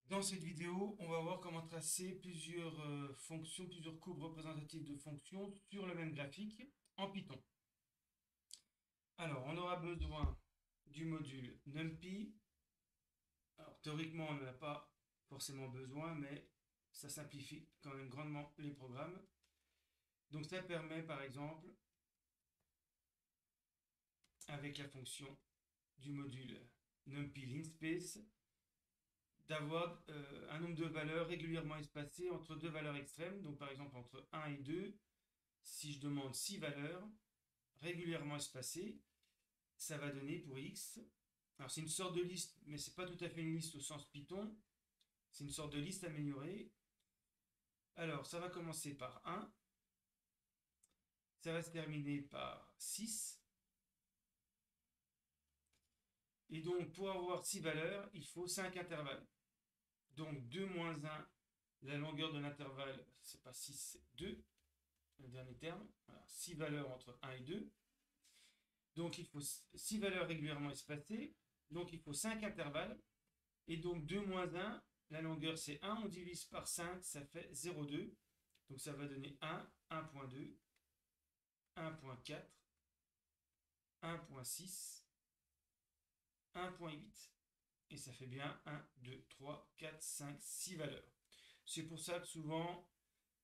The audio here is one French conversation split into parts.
Dans cette vidéo, on va voir comment tracer plusieurs fonctions, plusieurs courbes représentatives de fonctions sur le même graphique en Python. Alors, on aura besoin du module NumPy. Alors, théoriquement, on n'en a pas forcément besoin, mais ça simplifie quand même grandement les programmes. Donc, ça permet, par exemple, avec la fonction du module NumPy linspace, d'avoir un nombre de valeurs régulièrement espacées entre deux valeurs extrêmes. Donc, par exemple, entre 1 et 2. Si je demande 6 valeurs régulièrement espacées, ça va donner pour x. Alors c'est une sorte de liste, mais c'est pas tout à fait une liste au sens Python. C'est une sorte de liste améliorée. Alors ça va commencer par 1, ça va se terminer par 6. Et donc pour avoir 6 valeurs, il faut 5 intervalles. Donc 2 moins 1, la longueur de l'intervalle, c'est pas 6, c'est 2, le dernier terme. Voilà, 6 valeurs entre 1 et 2. Donc il faut 6 valeurs régulièrement espacées. Donc il faut 5 intervalles. Et donc 2 moins 1, la longueur c'est 1, on divise par 5, ça fait 0,2. Donc ça va donner 1, 1.2, 1.4, 1.6, 1.8. Et ça fait bien 1, 2, 3, 4, 5, 6 valeurs. C'est pour ça que souvent,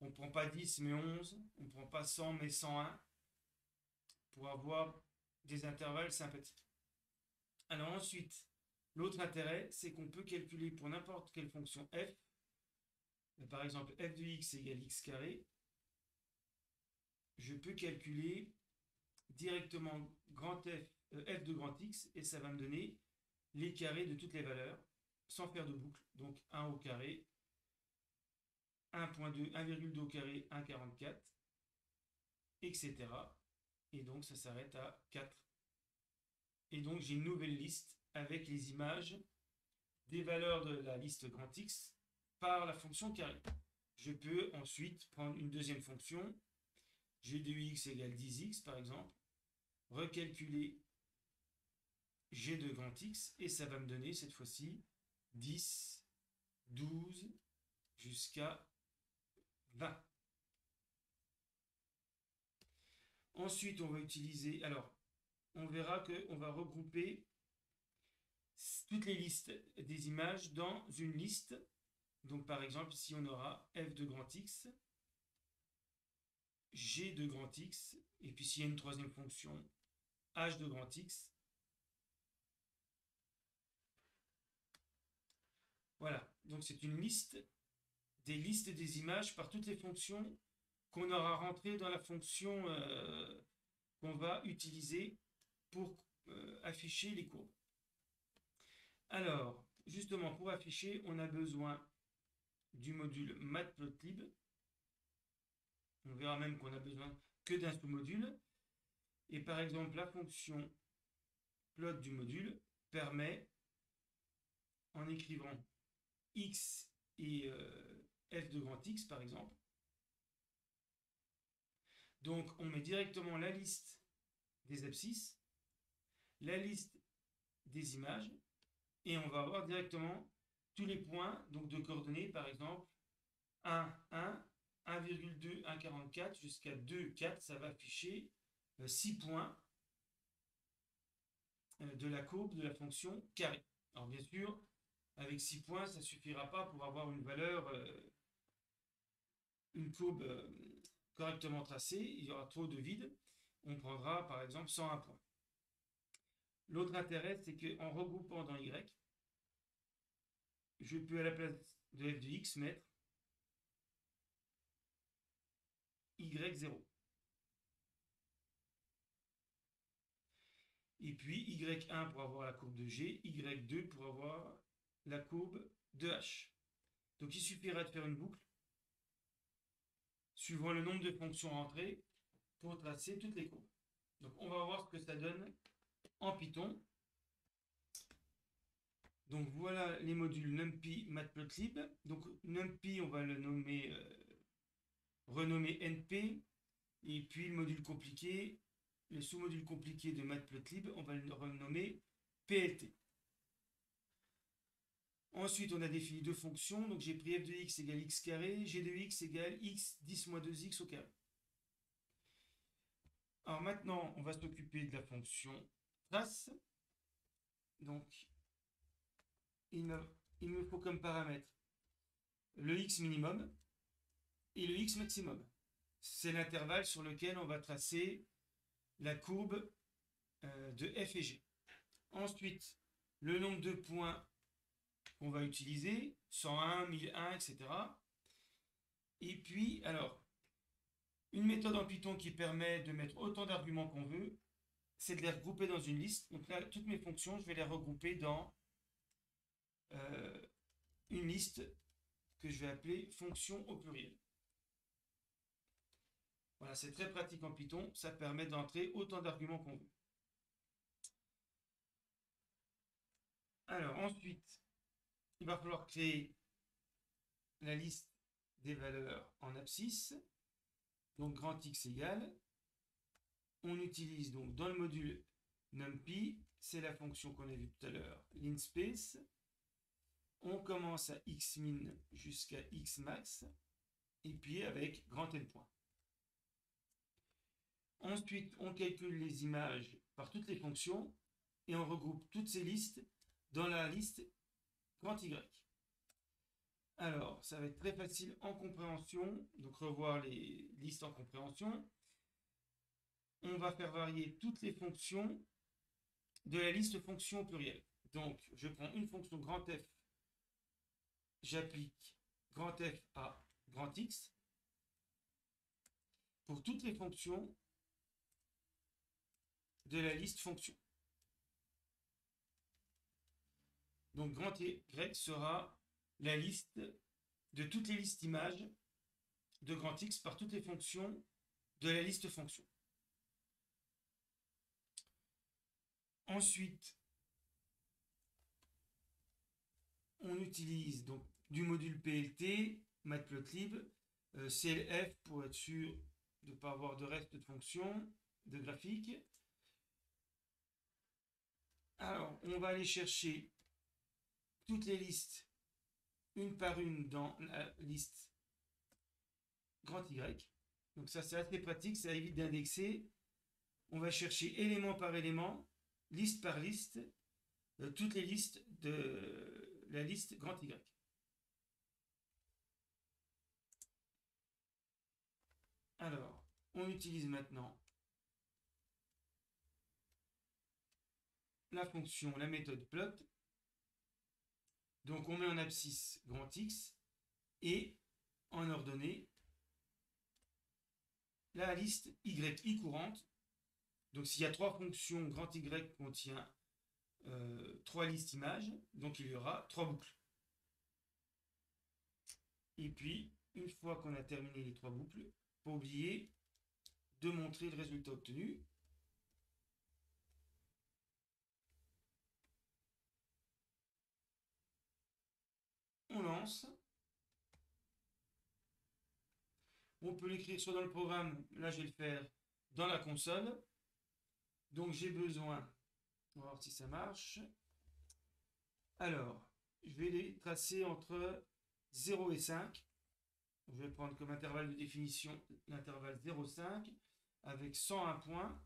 on ne prend pas 10 mais 11, on ne prend pas 100 mais 101 pour avoir des intervalles sympathiques. Alors ensuite, l'autre intérêt, c'est qu'on peut calculer pour n'importe quelle fonction f, par exemple f de x égale x carré, je peux calculer directement f de grand X et ça va me donner les carrés de toutes les valeurs sans faire de boucle. Donc 1 au carré, 1.2, 1,2 au carré, 1,44, etc. Et donc ça s'arrête à 4. Et donc j'ai une nouvelle liste avec les images des valeurs de la liste grand X par la fonction carré. Je peux ensuite prendre une deuxième fonction, g de x égale 10x par exemple, recalculer g de grand X et ça va me donner cette fois-ci 10, 12 jusqu'à 20. Ensuite, on va utiliser, alors, on verra qu'on va regrouper toutes les listes des images dans une liste. Donc, par exemple, ici, on aura f de grand X, g de grand X, et puis s'il y a une troisième fonction, h de grand X. Voilà, donc c'est une liste des listes des images par toutes les fonctions qu'on aura rentrées dans la fonction qu'on va utiliser pour afficher les courbes. Alors, justement, pour afficher, on a besoin du module matplotlib. On verra même qu'on a besoin que d'un sous-module. Et par exemple, la fonction plot du module permet, en écrivant x et f de grand X, par exemple, donc on met directement la liste des abscisses, la liste des images, et on va avoir directement tous les points donc de coordonnées, par exemple 1, 1, 1,2, 1,44 jusqu'à 2, 4, ça va afficher 6 points de la courbe de la fonction carré. Alors bien sûr, avec 6 points, ça ne suffira pas pour avoir une valeur, une courbe correctement tracée, il y aura trop de vide. On prendra par exemple 101 points. L'autre intérêt, c'est qu'en regroupant dans Y, je peux à la place de f de x mettre y0. Et puis y1 pour avoir la courbe de g, y2 pour avoir la courbe de h. Donc il suffira de faire une boucle suivant le nombre de fonctions rentrées pour tracer toutes les courbes. Donc on va voir ce que ça donne en Python. Donc voilà les modules NumPy, Matplotlib. Donc NumPy, on va le nommer, renommer NP. Et puis le module compliqué, le sous-module compliqué de Matplotlib, on va le renommer PLT. Ensuite, on a défini deux fonctions. Donc, j'ai pris f de x égale x carré, g de x égale x 10 moins 2x au carré. Alors maintenant, on va s'occuper de la fonction trace. Donc, il me faut comme paramètre le x minimum et le x maximum. C'est l'intervalle sur lequel on va tracer la courbe de f et g. Ensuite, le nombre de points qu'on va utiliser, 101, 1001, etc. Et puis, alors, une méthode en Python qui permet de mettre autant d'arguments qu'on veut, c'est de les regrouper dans une liste. Donc là, toutes mes fonctions, je vais les regrouper dans une liste que je vais appeler fonction au pluriel. Voilà, c'est très pratique en Python, ça permet d'entrer autant d'arguments qu'on veut. Alors ensuite, il va falloir créer la liste des valeurs en abscisse. Donc grand X égale. On utilise donc dans le module NumPy, c'est la fonction qu'on a vue tout à l'heure, linspace. On commence à xmin jusqu'à xmax, et puis avec grand N point. Ensuite, on calcule les images par toutes les fonctions, et on regroupe toutes ces listes dans la liste grand Y. Alors, ça va être très facile en compréhension, donc revoir les listes en compréhension. On va faire varier toutes les fonctions de la liste fonction au pluriel. Donc, je prends une fonction grand F, j'applique grand F à grand X pour toutes les fonctions de la liste fonction. Donc, grand Y sera la liste de toutes les listes images de grand X par toutes les fonctions de la liste fonction. Ensuite, on utilise donc du module PLT, matplotlib, CLF pour être sûr de ne pas avoir de reste de fonction, de graphique. Alors, on va aller chercher toutes les listes une par une dans la liste grand Y. Donc ça, c'est assez pratique, ça évite d'indexer. On va chercher élément par élément, liste par liste, toutes les listes de la liste grand Y. Alors, on utilise maintenant la fonction, la méthode plot. Donc on met en abscisse grand X et en ordonnée la liste YI courante. Donc s'il y a trois fonctions, grand Y contient trois listes images, donc il y aura trois boucles. Et puis, une fois qu'on a terminé les trois boucles, pas oublier de montrer le résultat obtenu. On lance. On peut l'écrire soit dans le programme, là je vais le faire dans la console. Donc j'ai besoin, on va voir si ça marche. Alors, je vais les tracer entre 0 et 5. Je vais prendre comme intervalle de définition l'intervalle 0,5 avec 101 points.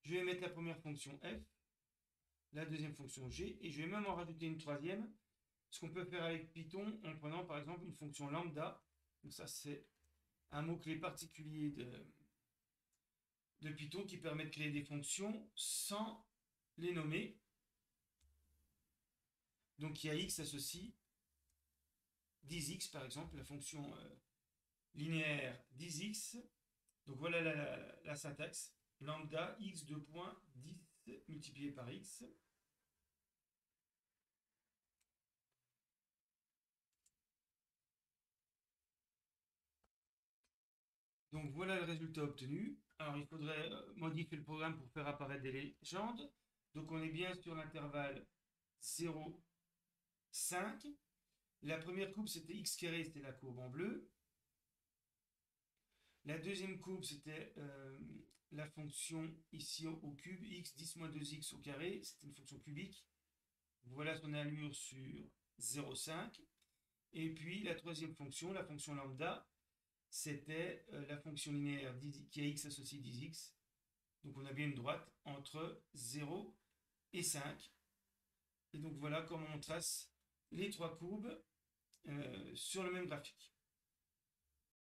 Je vais mettre la première fonction f, la deuxième fonction g, et je vais même en rajouter une troisième. Ce qu'on peut faire avec Python en prenant par exemple une fonction lambda. Donc ça c'est un mot-clé particulier de Python qui permet de créer des fonctions sans les nommer. Donc il y a x associe 10x par exemple, la fonction linéaire 10x. Donc voilà la syntaxe. Lambda x 2 points 10 multiplié par x. Donc voilà le résultat obtenu. Alors il faudrait modifier le programme pour faire apparaître des légendes. Donc on est bien sur l'intervalle 0, 5. La première courbe c'était x carré, c'était la courbe en bleu. La deuxième courbe c'était la fonction ici au cube, x 10 moins 2x au carré, c'est une fonction cubique. Voilà son allure sur 0,5. Et puis la troisième fonction, la fonction lambda, c'était la fonction linéaire qui a x associé 10x. Donc on a bien une droite entre 0 et 5. Et donc voilà comment on trace les trois courbes sur le même graphique.